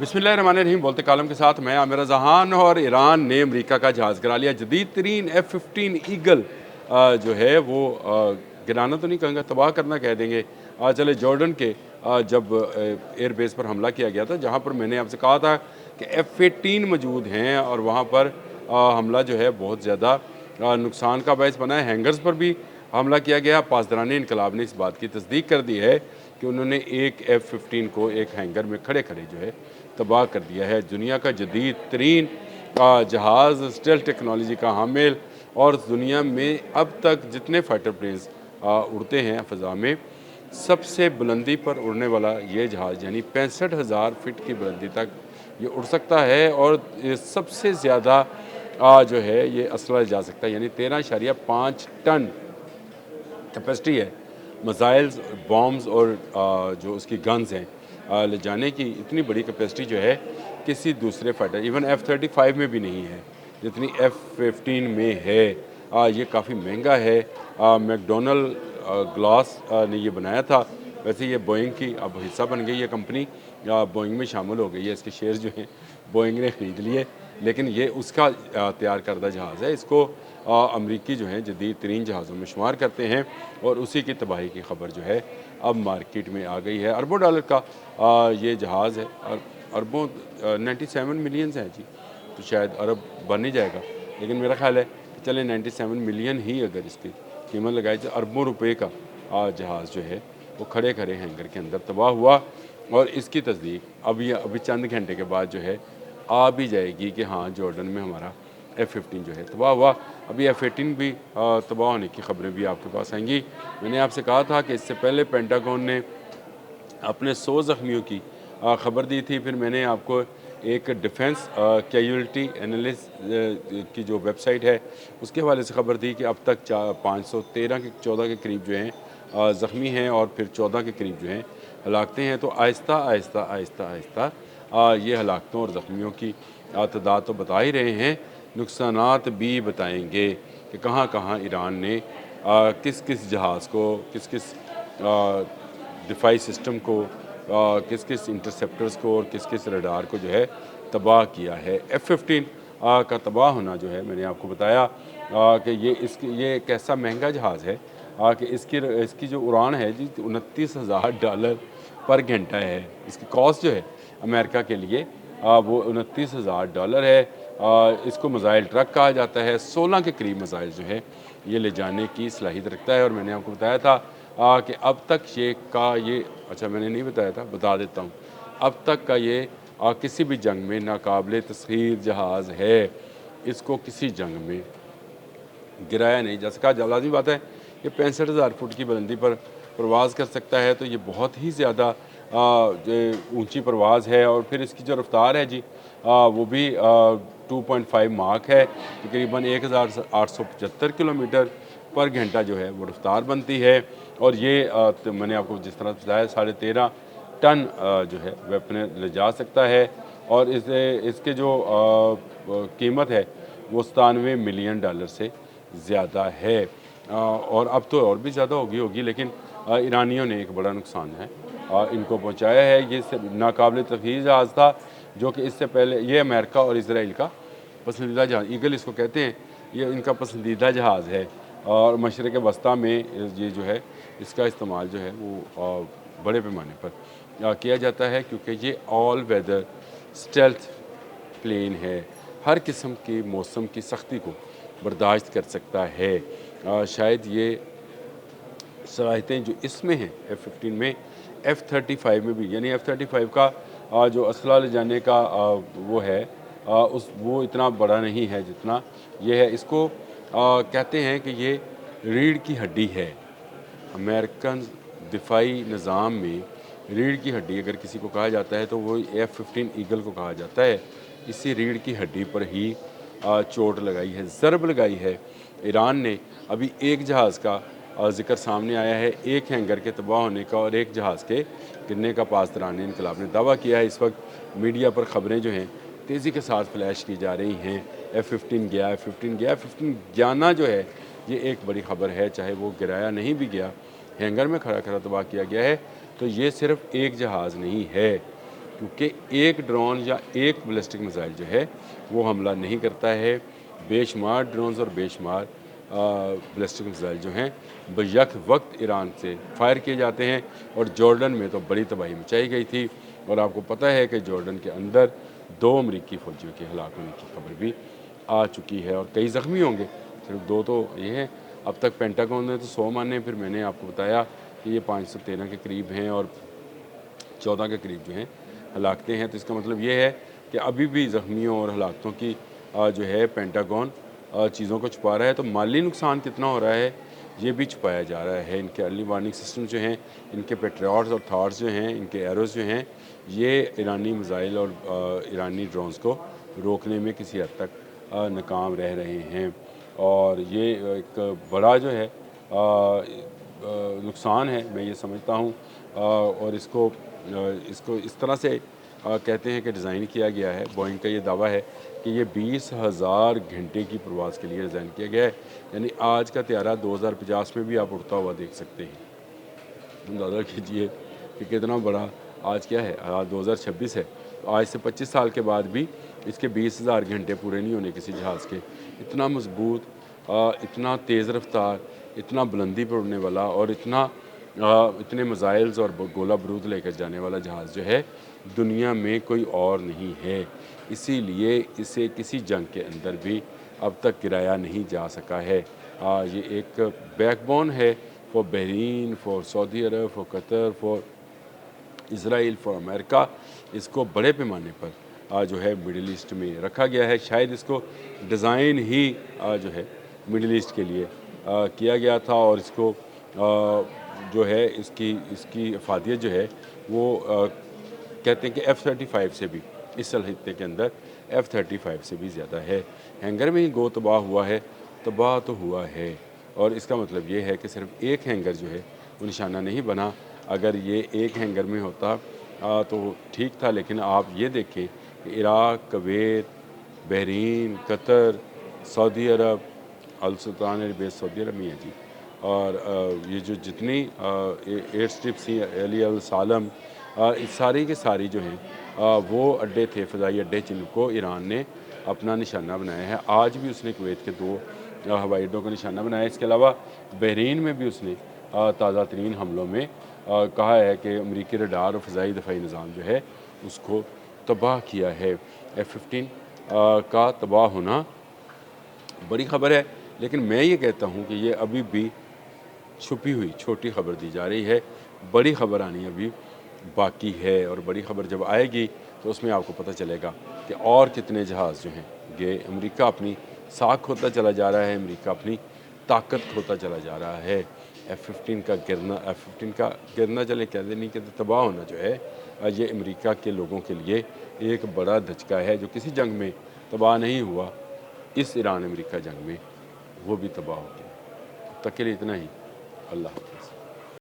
बिस्मिल्लाहिर्रहमानिर्रहीम। बोलते कालम के साथ मैं आमिर जहान। और ईरान ने अमेरिका का जहाज़ गिरा लिया। जदीद तरीन F-15 ईगल जो है वो गिराना तो नहीं कहूँगा, तबाह करना कह देंगे। चले जॉर्डन के जब एयर बेस पर हमला किया गया था, जहाँ पर मैंने आपसे कहा था कि F-18 मौजूद हैं और वहाँ पर हमला जो है बहुत ज़्यादा नुकसान का बायस बना है। हैंगर्स पर भी हमला किया गया। पासदारान इनकलाब ने इस बात की तस्दीक कर दी है कि उन्होंने एक F-15 को एक हैंगर में खड़े खड़े जो है तबाह कर दिया है। दुनिया का जदीद तरीन जहाज़, स्टेल्थ टेक्नोलॉजी का हामिल, और दुनिया में अब तक जितने फाइटर प्लेन्स उड़ते हैं फ़ज़ा में, सबसे बुलंदी पर उड़ने वाला ये जहाज़, यानी 65,000 फ़ीट की बुलंदी तक ये उड़ सकता है। और ये सबसे ज़्यादा जो है ये असला जा सकता है, यानी 13.5 टन कैपेसिटी है। मिसाइल्स, बॉम्ब्स और जो उसकी गन्स हैं ले जाने की इतनी बड़ी कैपेसिटी जो है किसी दूसरे फाइटर, इवन F-35 में भी नहीं है जितनी F-15 में है। ये काफ़ी महंगा है। मैकडोनल ग्लास ने ये बनाया था। वैसे ये बोइंग की अब हिस्सा बन गई है कंपनी, बोइंग में शामिल हो गई है। इसके शेयर्स जो हैं बोइंग ने ख़रीद लिए, लेकिन ये उसका तैयार करदा जहाज़ है। इसको अमरीकी जो हैं जदीद तरीन जहाज़ों में शुमार करते हैं, और उसी की तबाही की खबर जो है अब मार्केट में आ गई है। अरबों डॉलर का ये जहाज़ है। अरबों 97 मिलियंस हैं जी, तो शायद अरब बन ही जाएगा, लेकिन मेरा ख्याल है कि चले 97 मिलियन ही अगर इसकी कीमत लगाई जाए, अरबों रुपए का जहाज़ जो है वो खड़े खड़े हैंगर के अंदर तबाह हुआ। और इसकी तस्दीक अभी चंद घंटे के बाद जो है आ भी जाएगी कि हाँ, जॉर्डन में हमारा F-15 जो है तबाह हुआ। अभी F-18 भी तबाह होने की खबरें भी आपके पास आएंगी। मैंने आपसे कहा था कि इससे पहले पेंटागन ने अपने 100 ज़ख्मियों की खबर दी थी। फिर मैंने आपको एक डिफेंस कैजुअल्टी एनालिस्ट की जो वेबसाइट है उसके हवाले से खबर दी कि अब तक 513 के 14 के करीब जो हैं ज़ख्मी हैं, और फिर 14 के करीब जो हैं हलाकतें हैं। तो आहिस्ता आहिस्ता आहिस्ता आहिस्ता ये हलाकतों और ज़ख्मियों की तादाद तो बता ही रहे हैं, नुकसानात भी बताएंगे कि कहाँ कहाँ ईरान ने किस किस जहाज़ को, किस किस दिफाई सिस्टम को, किस किस इंटरसेप्टर्स को और किस किस रडार को जो है तबाह किया है। F-15 का तबाह होना जो है, मैंने आपको बताया कि ये एक ऐसा महंगा जहाज़ है कि इसकी जो उड़ान है जी $29,000 पर घंटा है। इसकी कॉस्ट जो है अमेरिका के लिए वो $29,000 है। इसको मिसाइल ट्रक कहा जाता है। 16 के करीब मिसाइल जो है ये ले जाने की सलाहियत रखता है। और मैंने आपको बताया था कि अब तक ये अच्छा मैंने नहीं बताया था, बता देता हूँ। अब तक का ये किसी भी जंग में नाकाबिले तस्खीर जहाज़ है। इसको किसी जंग में गिराया नहीं जा सका। लाज़मी बात है, ये 65,000 फुट की बुलंदी पर परवाज़ कर सकता है, तो ये बहुत ही ज़्यादा जो ऊंची परवाज़ है। और फिर इसकी जो रफ्तार है जी वो भी 2.5 मार्क है, तकरीबन 1875 किलोमीटर पर घंटा जो है वो रफ्तार बनती है। और ये तो मैंने आपको जिस तरह बताया 13.5 टन जो है वेपन ले जा सकता है। और इसके जो कीमत है वो $97 मिलियन से ज़्यादा है। और अब तो और भी ज़्यादा होगी, लेकिन ईरानियों ने एक बड़ा नुकसान है इनको पहुंचाया है। ये नाकाबिले तस्खीर जहाज़ था, जो कि इससे पहले ये अमेरिका और इसराइल का पसंदीदा जहाज़, ईगल इसको कहते हैं, ये इनका पसंदीदा जहाज़ है। और मशरक़ वस्ती में ये जो है इसका इस्तेमाल जो है वो बड़े पैमाने पर किया जाता है, क्योंकि ये ऑल वेदर स्टेल्थ प्लेन है। हर किस्म की मौसम की सख्ती को बर्दाश्त कर सकता है। शायद ये सलाहियतें जो इसमें हैं F-15 में, F-35 में भी, यानी F-35 का जो असला ले जाने का वो है वो इतना बड़ा नहीं है जितना ये है। इसको कहते हैं कि ये रीढ़ की हड्डी है। अमेरिकन दिफाई निज़ाम में रीढ़ की हड्डी अगर किसी को कहा जाता है तो वो F-15 ईगल को कहा जाता है। इसी रीढ़ की हड्डी पर ही चोट लगाई है, ज़रब लगाई है। ईरान ने अभी एक जहाज़ का ज़िक्र सामने आया है, एक हैंगर के तबाह होने का और एक जहाज़ के गिरने का पासदारान इनकलाब ने दावा किया है। इस वक्त मीडिया पर ख़बरें जो हैं तेज़ी के साथ फ्लैश की जा रही हैं। F-15 गया, F-15 गया। F-15 जाना जो है ये एक बड़ी ख़बर है, चाहे वो गिराया नहीं भी गया, हैंगर में खड़ा खड़ा तबाह किया गया है। तो ये सिर्फ़ एक जहाज़ नहीं है, क्योंकि एक ड्रोन या एक बैलिस्टिक मिसाइल जो है वो हमला नहीं करता है। बेशुमार ड्रोन्स और बेशुमार बैलिस्टिक मिसाइल जो हैं बैक वक्त ईरान से फायर किए जाते हैं, और जॉर्डन में तो बड़ी तबाही मचाई गई थी। और आपको पता है कि जॉर्डन के अंदर 2 अमरीकी फ़ौजियों के हलाक होने की खबर भी आ चुकी है और कई ज़ख्मी होंगे, सिर्फ 2 तो ये हैं। अब तक पेंटागन ने तो 100 माने, फिर मैंने आपको बताया कि ये 513 के करीब हैं और 14 के करीब जो हैं हलाकतें हैं। तो इसका मतलब ये है कि अभी भी ज़ख्मियों और हलाकतों की जो है पेंटागन चीज़ों को छुपा रहा है। तो माली नुकसान कितना हो रहा है ये भी छुपाया जा रहा है। इनके अर्ली वार्निंग सिस्टम जो हैं, इनके पेट्रियट्स और थार्स जो हैं, इनके एरोज़ जो हैं, ये ईरानी मिसाइल और ईरानी ड्रोन्स को रोकने में किसी हद तक नाकाम रह रहे हैं। और ये एक बड़ा जो है नुकसान है, मैं ये समझता हूँ। और इसको इस तरह से कहते हैं कि डिज़ाइन किया गया है। बोइंग का ये दावा है कि ये 20,000 घंटे की प्रवास के लिए डिज़ाइन किया गया है। यानी आज का त्यारा 2050 में भी आप उड़ता हुआ देख सकते हैं। अंदाज़ा कीजिए कि कितना बड़ा आज क्या है, आज 2026 है। तो आज से 25 साल के बाद भी इसके 20,000 घंटे पूरे नहीं होने किसी जहाज़ के। इतना मजबूत, इतना तेज़ रफ्तार, इतना बुलंदी पर उड़ने वाला और इतने मिसाइल्स और गोला बारूद लेकर जाने वाला जहाज़ जो है दुनिया में कोई और नहीं है। इसीलिए इसे किसी जंग के अंदर भी अब तक गिराया नहीं जा सका है। ये एक बैकबोन है for Bahrain, for Saudi Arab, for Qatar, for Israel, for America. इसको बड़े पैमाने पर जो है मिडिल ईस्ट में रखा गया है। शायद इसको डिज़ाइन ही जो है मिडिल ईस्ट के लिए किया गया था। और इसको जो है इसकी अफादियत जो है वो कहते हैं कि F-35 से भी इस खित्ते के अंदर F-35 से भी ज़्यादा है। हैंगर में ही गो तबाह हुआ है, तबाह तो हुआ है। और इसका मतलब ये है कि सिर्फ एक हैंगर जो है वो निशाना नहीं बना। अगर ये एक हैंगर में होता तो ठीक था, लेकिन आप ये देखें कि Iraq, Kuwait, Bahrain, Qatar, Saudi Arabia, Al Sultan airbase Saudi Arabia में है जी। और ये जो जितनी एयर स्ट्रिप्स थी, अली अल सालम, सारी की सारी जो हैं वो अड्डे थे, फ़ज़ाई अड्डे, जिनको ईरान ने अपना निशाना बनाया है। आज भी उसने कुवैत के 2 हवाई अड्डों का निशाना बनाया है। इसके अलावा बहरीन में भी उसने ताज़ा तरीन हमलों में कहा है कि अमरीकी रडार और फ़ज़ाई दफ़ाई निज़ाम जो है उसको तबाह किया है। F-15 का तबाह होना बड़ी ख़बर है, लेकिन मैं ये कहता हूँ कि ये अभी भी छुपी हुई छोटी ख़बर दी जा रही है। बड़ी ख़बर आनी अभी बाकी है, और बड़ी ख़बर जब आएगी तो उसमें आपको पता चलेगा कि और कितने जहाज़ जो हैं ये अमेरिका अपनी साख खोता चला जा रहा है, अमेरिका अपनी ताकत खोता चला जा रहा है। F-15 का गिरना चले कहते नहीं कहते, तबाह होना जो है ये अमेरिका के लोगों के लिए एक बड़ा धचका है। जो किसी जंग में तबाह नहीं हुआ, इस ईरान अमेरिका जंग में वो भी तबाह हो गया। तब तक के लिए इतना ही। अल्लाह।